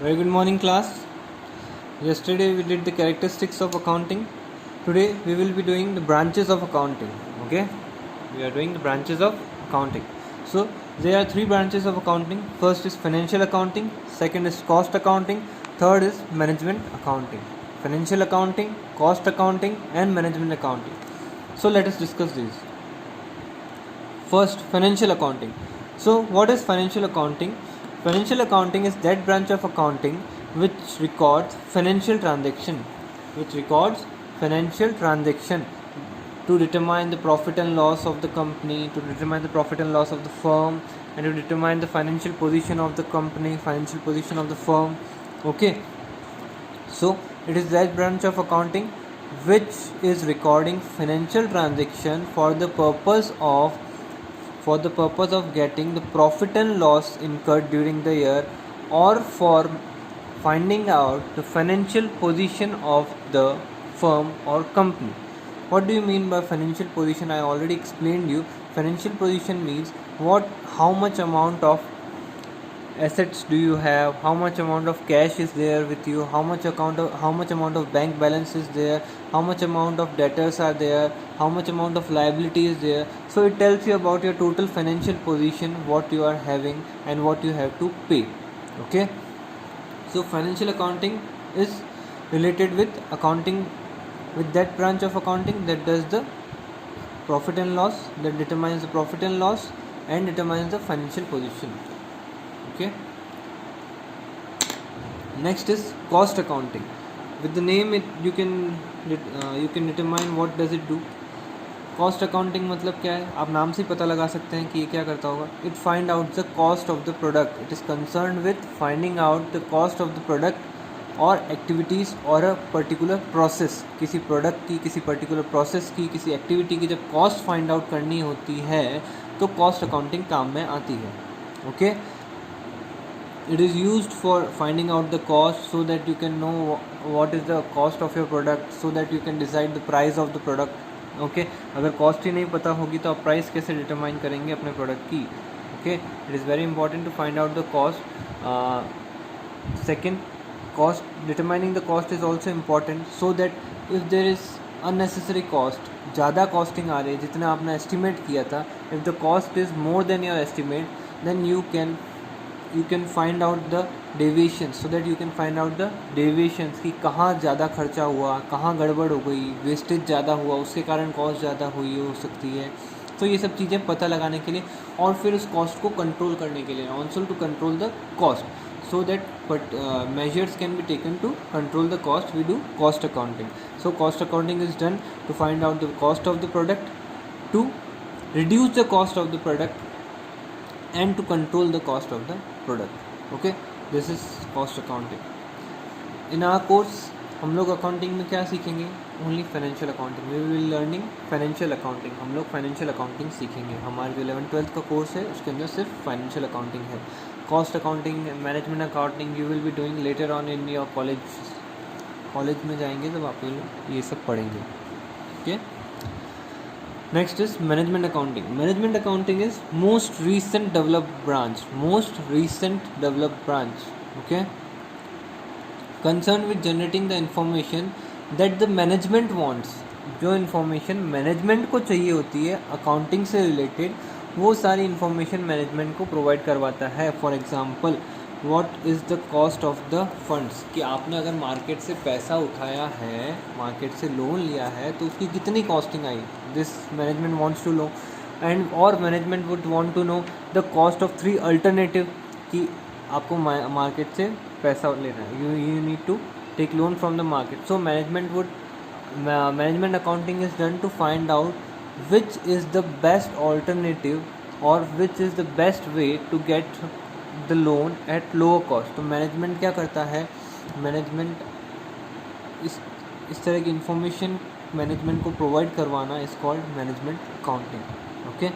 Very good morning, class. Yesterday we did the characteristics of accounting. Today we will be doing the branches of accounting. Okay, we are doing the branches of accounting. So there are three branches of accounting. First is financial accounting, second is cost accounting, third is management accounting. Financial accounting, cost accounting, and management accounting. So let us discuss these. First, financial accounting. So what is financial accounting? Financial accounting is that branch of accounting which records financial transaction, to determine the profit and loss of the company, to determine the profit and loss of the firm, and to determine the financial position of the company, financial position of the firm. Okay, so it is that branch of accounting which is recording financial transaction for the purpose of getting the profit and loss incurred during the year, or for finding out the financial position of the firm or company. What do you mean by financial position? I already explained you. Financial position means how much amount of assets do you have, how much amount of cash is there with you, how much amount of bank balance is there, how much amount of debtors are there, how much amount of liability is there. So it tells you about your total financial position, what you are having and what you have to pay. Okay, so financial accounting is related with accounting, with that branch of accounting that does the profit and loss, that determines the profit and loss and determines the financial position. Okay, next is cost accounting. With the name you can determine what does it do. Cost accounting मतलब क्या है, आप नाम से ही पता लगा सकते हैं कि ये क्या करता होगा. It find out the cost of the product. It is concern with finding out the cost of the product और एक्टिविटीज़ और अ पर्टिकुलर प्रोसेस. किसी प्रोडक्ट की, किसी पर्टिकुलर प्रोसेस की, किसी एक्टिविटी की जब कॉस्ट फाइंड आउट करनी होती है तो कॉस्ट अकाउंटिंग काम में आती है. Okay, it is used for finding out the cost so that you can know what is the cost of your product, so that you can decide the price of the product. Okay, अगर cost ही नहीं पता होगी तो आप price कैसे determine करेंगे अपने product की. Okay, it is very important to find out the cost. Second, cost determining the cost is also important so that if there is unnecessary cost, ज़्यादा कॉस्टिंग आ रही है जितना आपने एस्टिमेट किया था, if the cost is more than your estimate, then you can find out the deviations, so that you can find out the deviations कि कहाँ ज़्यादा खर्चा हुआ, कहाँ गड़बड़ हो गई, वेस्टेज ज़्यादा हुआ, उसके कारण कॉस्ट ज़्यादा हुई हो सकती है. तो ये सब चीज़ें पता लगाने के लिए और फिर उस कॉस्ट को कंट्रोल करने के लिए, also to control the cost, so that measures can be taken to control the cost, we do cost accounting. So cost accounting is done to find out the cost of the product, to reduce the cost of the product and to control the cost of the product. Okay, this is cost accounting. In our course हम लोग accounting में क्या सीखेंगे? Only financial accounting. We will learning financial accounting. हम लोग financial accounting सीखेंगे. हमारे जो 11th-12th का कोर्स है उसके अंदर सिर्फ फाइनेंशियल अकाउंटिंग है. Cost accounting, management accounting you will be doing later on in your college में जाएंगे जब आप ये सब पढ़ेंगे. Okay, next is management accounting. Management accounting is most recent developed branch. Okay, concerned with generating the information that the management wants. जो information management को चाहिए होती है अकाउंटिंग से रिलेटेड, वो सारी इन्फॉर्मेशन मैनेजमेंट को प्रोवाइड करवाता है. For example, what is the cost of the funds, कि आपने अगर मार्केट से पैसा उठाया है, मार्केट से लोन लिया है, तो उसकी कितनी कॉस्टिंग आई. This management wants to know. And और management would want to know the cost of 3 alternative, कि आपको मार्केट से पैसा लेना है, you need to take loan from the market. So management accounting is done to find out which is the best alternative or which is the best way to get the loan at lower cost. तो management क्या करता है? Management इस तरह की information management को provide करवाना is called management accounting. Okay,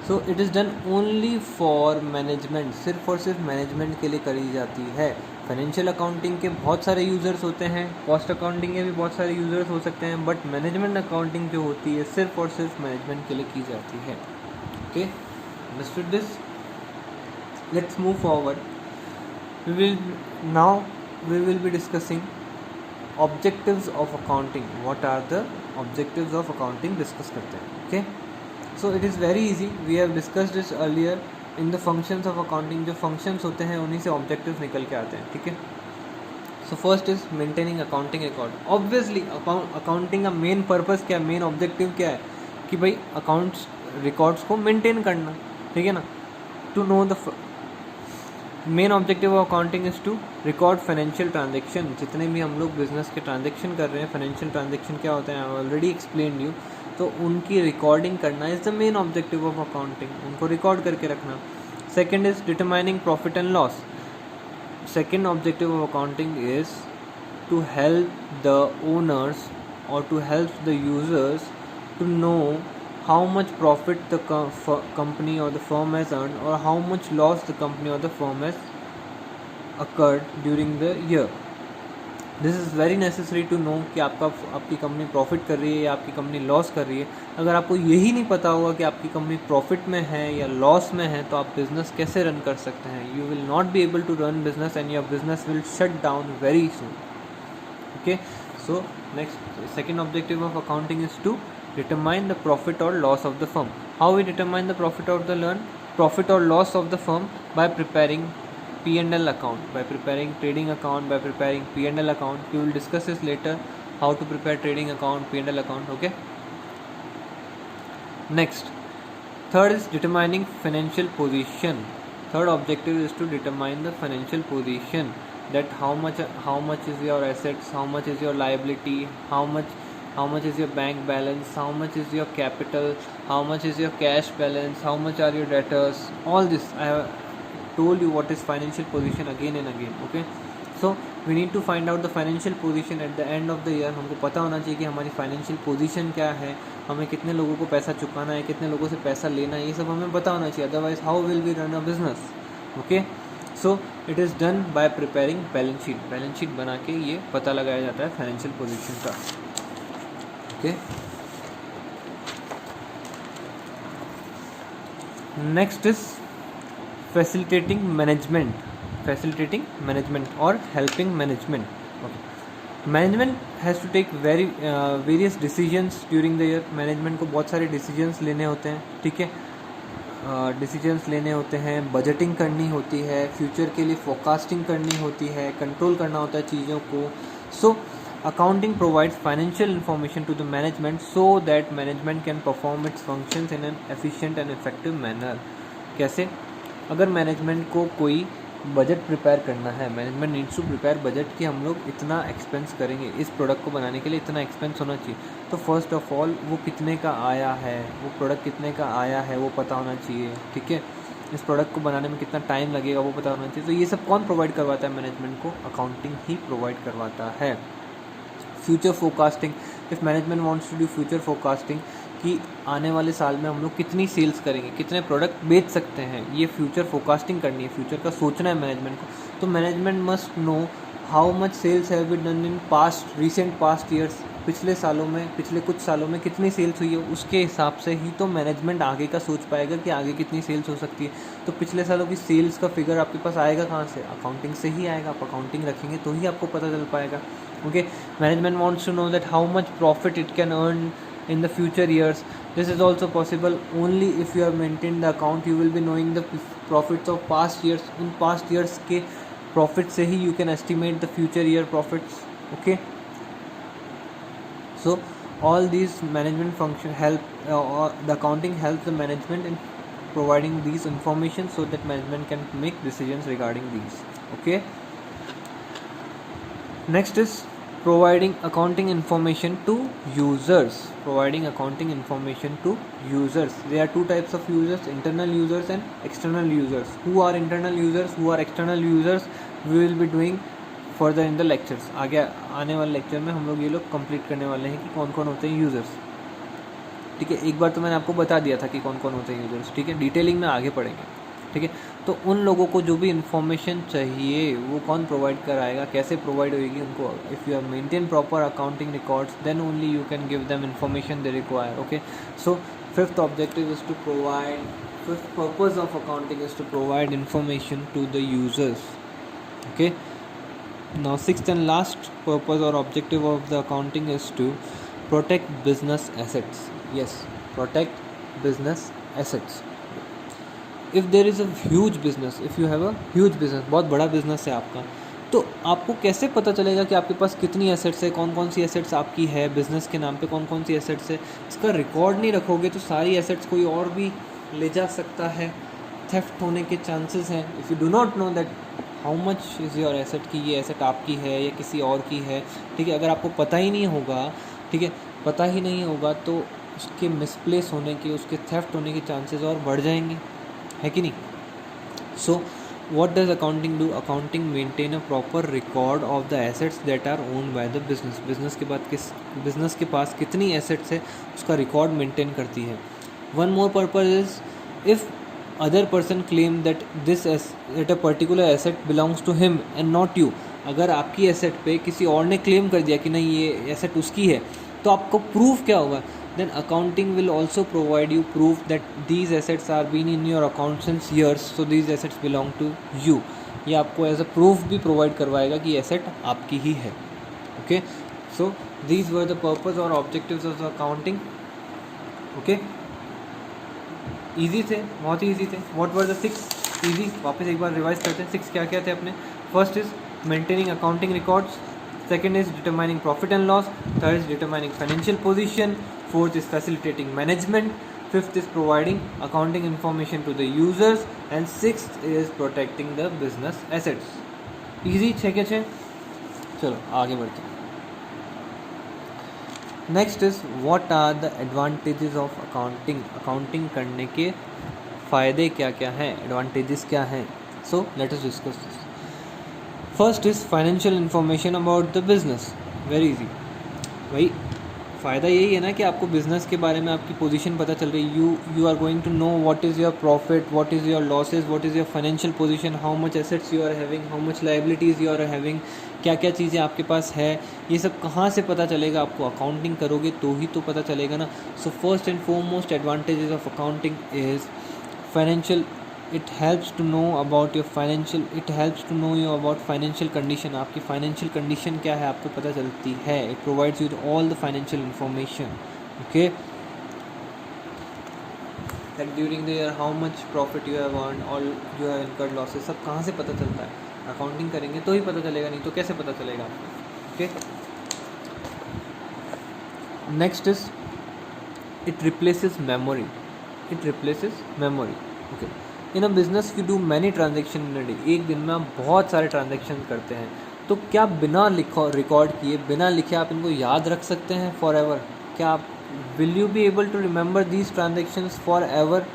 so it is done only for management. सिर्फ और सिर्फ मैनेजमेंट के लिए करी जाती है. फाइनेंशियल अकाउंटिंग के बहुत सारे यूज़र्स होते हैं, कॉस्ट अकाउंटिंग के भी बहुत सारे यूज़र्स हो सकते हैं, बट मैनेजमेंट अकाउंटिंग जो होती है सिर्फ और सिर्फ मैनेजमेंट के लिए की जाती है. Okay, understood this? Let's move forward. We will now we will be discussing objectives of accounting. What are the objectives of accounting? Discuss करते हैं. Okay. So it is very easy. We have discussed this earlier in the functions of accounting. जो functions होते हैं उन्हीं से objectives निकल के आते हैं. ठीक है. So first is maintaining accounting record. Obviously accounting का main purpose क्या है, main objective क्या है कि भाई accounts records को maintain करना. ठीक है ना. To know the main objective of accounting is to record financial transaction. जितने भी हम लोग बिजनेस के ट्रांजेक्शन कर रहे हैं, फाइनेंशियल ट्रांजेक्शन क्या होते हैं आई ऑलरेडी एक्सप्लेन यू, तो उनकी रिकॉर्डिंग करना is the main objective of accounting. उनको रिकॉर्ड करके रखना. Second is determining profit and loss. Second objective of accounting is to help the owners or to help the users to know how much profit the company or the firm has earned or how much loss the company or the firm has occurred during the year. This is very necessary to know कि आपकी company profit कर रही है या आपकी company loss कर रही है. अगर आपको यही नहीं पता होगा कि आपकी कंपनी प्रॉफिट में है या लॉस में है तो आप बिज़नेस कैसे रन कर सकते हैं. You will not be able to run business and your business will shut down very soon. Okay. So next second objective of accounting is to determine the profit or loss of the firm. How we determine the profit or loss of the firm? By preparing P&L account, by preparing trading account, by preparing P&L account. We will discuss this later, how to prepare trading account, P&L account. Okay. Next, third is determining financial position. Third objective is to determine the financial position, that how much is your assets, how much is your liability, how much is your bank balance, how much is your capital, how much is your cash balance, how much are your debtors. All this I have told you what is financial position again and again. Okay. So we need to find out the financial position at the end of the year. हमको पता होना चाहिए कि हमारी financial position क्या है, हमें कितने लोगों को पैसा चुकाना है, कितने लोगों से पैसा लेना है, ये सब हमें पता होना चाहिए. Otherwise how will we run a business? Okay. So it is done by preparing balance sheet. Balance sheet बना के ये पता लगाया जाता है फाइनेंशियल पोजीशन का. Okay. Next is facilitating management और helping management. Okay. Management has to take various decisions during the year. Management को बहुत सारे डिसीजंस लेने होते हैं. ठीक है. डिसीजंस लेने होते हैं, बजटिंग करनी होती है, फ्यूचर के लिए फोरकास्टिंग करनी होती है, कंट्रोल करना होता है चीज़ों को. So accounting provides financial information to the management so that management can perform its functions in an efficient and effective manner. कैसे? अगर मैनेजमेंट को कोई बजट प्रिपेयर करना है, management needs to prepare budget कि हम लोग इतना एक्सपेंस करेंगे, इस प्रोडक्ट को बनाने के लिए इतना एक्सपेंस होना चाहिए. तो फर्स्ट ऑफ ऑल वो कितने का आया है, वो प्रोडक्ट कितने का आया है वो पता होना चाहिए. ठीक है. इस प्रोडक्ट को बनाने में कितना टाइम लगेगा वो पता होना चाहिए. तो ये सब कौन प्रोवाइड करवाता है मैनेजमेंट को? अकाउंटिंग ही प्रोवाइड करवाता है. Future forecasting. If management wants to do future forecasting कि आने वाले साल में हम लोग कितनी सेल्स करेंगे, कितने प्रोडक्ट बेच सकते हैं, ये फ्यूचर फोरकास्टिंग करनी है, फ्यूचर का सोचना है मैनेजमेंट को. तो management must know how much sales have been done in recent past years. पिछले कुछ सालों में कितनी सेल्स हुई है, उसके हिसाब से ही तो मैनेजमेंट आगे का सोच पाएगा कि आगे कितनी सेल्स हो सकती है. तो पिछले सालों की सेल्स का फिगर आपके पास आएगा कहाँ से? अकाउंटिंग से ही आएगा. आप अकाउंटिंग रखेंगे तो ही आपको पता चल पाएगा. Okay. Management wants to know that how much profit it can earn in the future years. This is also possible only if you have maintained the account. You will be knowing the profits of past years. उन past years के profit से ही you can estimate the future year profits. Okay. So all these management function help the accounting helps the management in providing these information so that management can make decisions regarding these. Okay. Next is providing accounting information to users. There are two types of users, internal users and external users. Who are internal users, who are external users, we will be doing further in the lectures. आगे आने वाले lecture में हम लोग ये लोग complete करने वाले हैं कि कौन कौन होते हैं यूज़र्स. ठीक है. एक बार तो मैंने आपको बता दिया था कि कौन कौन होते हैं यूज़र्स. ठीक है. डिटेलिंग में आगे पढ़ेंगे. ठीक है. तो उन लोगों को जो भी इन्फॉर्मेशन चाहिए वो कौन प्रोवाइड कराएगा, कैसे प्रोवाइड होएगी उनको? If you have maintain proper accounting records then only you can give them information they require. Okay. So fifth objective is to provide fifth purpose of accounting is to provide information to the users. Okay. Now sixth and last purpose or objective of the accounting is to protect business assets. Yes, protect business assets. If there is a huge business, if you have a huge business, बहुत बड़ा business है आपका, तो आपको कैसे पता चलेगा कि आपके पास कितनी एसेट्स है, कौन कौन सी एसेट्स आपकी है, बिज़नेस के नाम पे कौन कौन सी एसेट्स है. इसका रिकॉर्ड नहीं रखोगे तो सारी एसेट्स कोई और भी ले जा सकता है, थेफ्ट होने के चांसेस हैं. If you do not know that how much is your asset, कि ये एसेट आपकी है या किसी और की है, ठीक है, अगर आपको पता ही नहीं होगा, ठीक है, पता ही नहीं होगा तो उसके मिसप्लेस होने के, उसके थेफ्ट होने के चांसेस और बढ़ जाएंगे, है कि नहीं. सो what does accounting do? Accounting maintain a proper record of the assets that are owned by the business. business के बाद business के पास कितनी assets है उसका record maintain करती है. One more purpose is if other person claim that that a particular asset belongs to him and not you. अगर आपकी asset पे किसी और ने claim कर दिया कि नहीं ये asset उसकी है, तो आपको proof क्या होगा? Then accounting will also provide you proof that these assets are been in your account since years, so these assets belong to you. ये आपको एज अ प्रूफ भी प्रोवाइड करवाएगा कि एसेट आपकी ही है. Okay, so these were the purpose और objectives of accounting. Okay, easy थे, बहुत ही ईजी थे. What were the 6 easy? वापस एक बार रिवाइज करते हैं. 6 क्या क्या थे अपने? First is maintaining accounting records, second is determining profit and loss, third is determining financial position, fourth is facilitating management, fifth is providing accounting information to the users, and sixth is protecting the business assets. easy 6 के 6. चलो आगे बढ़ते हैं. Next is what are the advantages of accounting. Accounting करने के फ़ायदे क्या क्या हैं, एडवांटेजेस क्या हैं. So let us discuss this. First is financial information about the business. Very easy. भाई फ़ायदा यही है ना कि आपको बिज़नेस के बारे में आपकी पोजीशन पता चल रही है. You are going to know what is your profit, what is your losses, what is your financial position, how much assets you are having, how much liabilities you are having, क्या क्या चीज़ें आपके पास है. ये सब कहाँ से पता चलेगा आपको? अकाउंटिंग करोगे तो ही तो पता चलेगा ना. So first and foremost advantages of accounting is financial. it helps to know about your financial, it helps to know you about financial condition. आपकी financial condition क्या है आपको पता चलती है. it provides you all the financial information. okay, that during the year how much profit you have earned or you have incurred losses, सब कहाँ से पता चलता है? अकाउंटिंग करेंगे तो ही पता चलेगा, नहीं तो कैसे पता चलेगा आपको. okay, next is it replaces memory. it replaces memory. okay, in a business you do many transaction in a day. एक दिन में आप बहुत सारे ट्रांजेक्शन करते हैं, तो क्या बिना रिकॉर्ड किए, बिना लिखे आप इनको याद रख सकते हैं फॉर एवर? क्या आप will you be able to remember these transactions forever?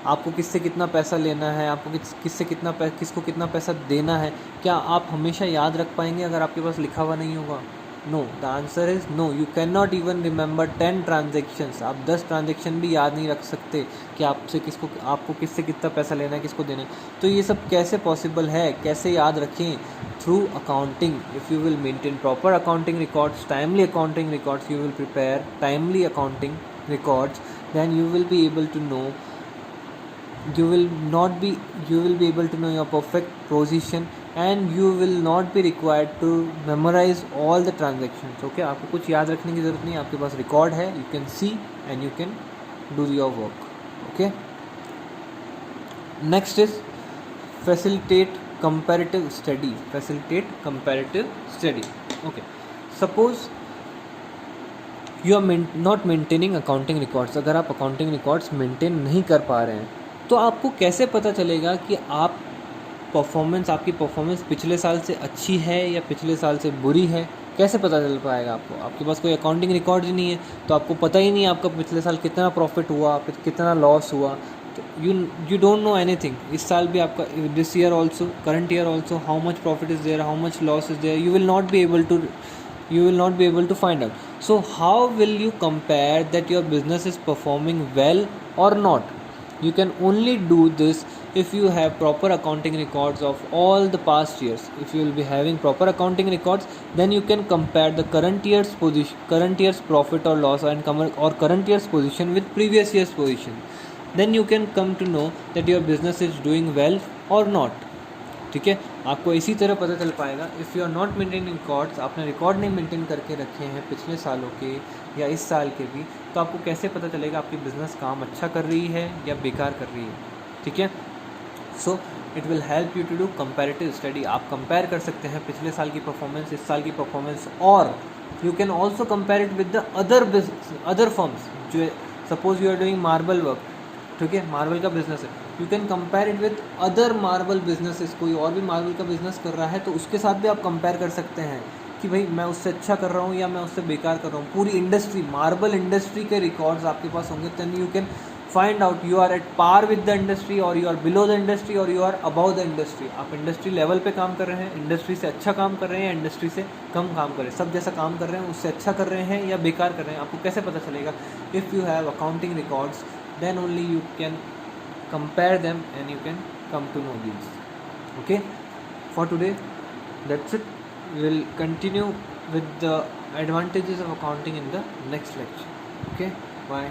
आपको किससे कितना पैसा लेना है, आपको किससे किसको कितना पैसा देना है, क्या आप हमेशा याद रख पाएंगे अगर आपके पास लिखा हुआ नहीं होगा? No. The answer is no. You can not even remember 10 transactions. आप 10 ट्रांजेक्शन भी याद नहीं रख सकते कि आपको किससे कितना पैसा लेना है, किसको देना है. तो ये सब कैसे पॉसिबल है, कैसे याद रखें? Through accounting. If you will maintain proper accounting records, timely accounting records, you will prepare timely accounting records, then you will be able to know your perfect position, and you will not be required to memorize all the transactions. okay, आपको कुछ याद रखने की ज़रूरत नहीं, आपके पास record है, you can see and you can do your work. okay, next is facilitate comparative study. okay, suppose you are not maintaining accounting records. अगर आप accounting records maintain नहीं कर पा रहे हैं, तो आपको कैसे पता चलेगा कि आपकी परफॉर्मेंस पिछले साल से अच्छी है या पिछले साल से बुरी है? कैसे पता चल पाएगा आपको? आपके पास कोई अकाउंटिंग रिकॉर्ड ही नहीं है, तो आपको पता ही नहीं है आपका पिछले साल कितना प्रॉफिट हुआ, कितना लॉस हुआ. तो यू डोंट नो एनीथिंग. इस साल भी आपका, this year also, current year also, how much profit is there, how much loss is there, you will not be able to find out. So how will you compare that your business is performing well or not? You can only do this if you have proper accounting records of all the past years. If you will be having proper accounting records, then you can compare the current year's profit or loss, or current year's position with previous year's position. Then you can come to know that your business is doing well और not. ठीक है, आपको इसी तरह पता चल पाएगा. If you are not maintaining records, आपने रिकॉर्ड नहीं मेंटेन करके रखे हैं पिछले सालों के या इस साल के भी, तो आपको कैसे पता चलेगा आपकी बिज़नेस काम अच्छा कर रही है या बेकार कर रही है. ठीक है, so it will help you to do comparative study. आप कंपेयर कर सकते हैं पिछले साल की परफॉर्मेंस, इस साल की परफॉर्मेंस, और you can also compare it with the other firms. जो suppose you are doing marble work, ठीक है, मार्बल का बिजनेस है, you can compare it with other marble businesses. कोई और भी मार्बल का बिजनेस कर रहा है तो उसके साथ भी आप कंपेयर कर सकते हैं कि भाई मैं उससे अच्छा कर रहा हूँ या मैं उससे बेकार कर रहा हूँ. पूरी इंडस्ट्री, मार्बल इंडस्ट्री के रिकॉर्ड्स आपके पास होंगे. Then you can find out you are at par with the industry, और you are below the industry, और you are above the industry. आप इंडस्ट्री लेवल पे काम कर रहे हैं, इंडस्ट्री से अच्छा काम कर रहे हैं या इंडस्ट्री से कम काम कर रहे हैं, सब जैसा काम कर रहे हैं उससे अच्छा कर रहे हैं या बेकार कर रहे हैं. आपको कैसे पता चलेगा? If you have accounting records, then only you can compare them and you can come to know these. Okay, for today that's it. We will continue with the advantages of accounting in the next lecture. Okay, bye.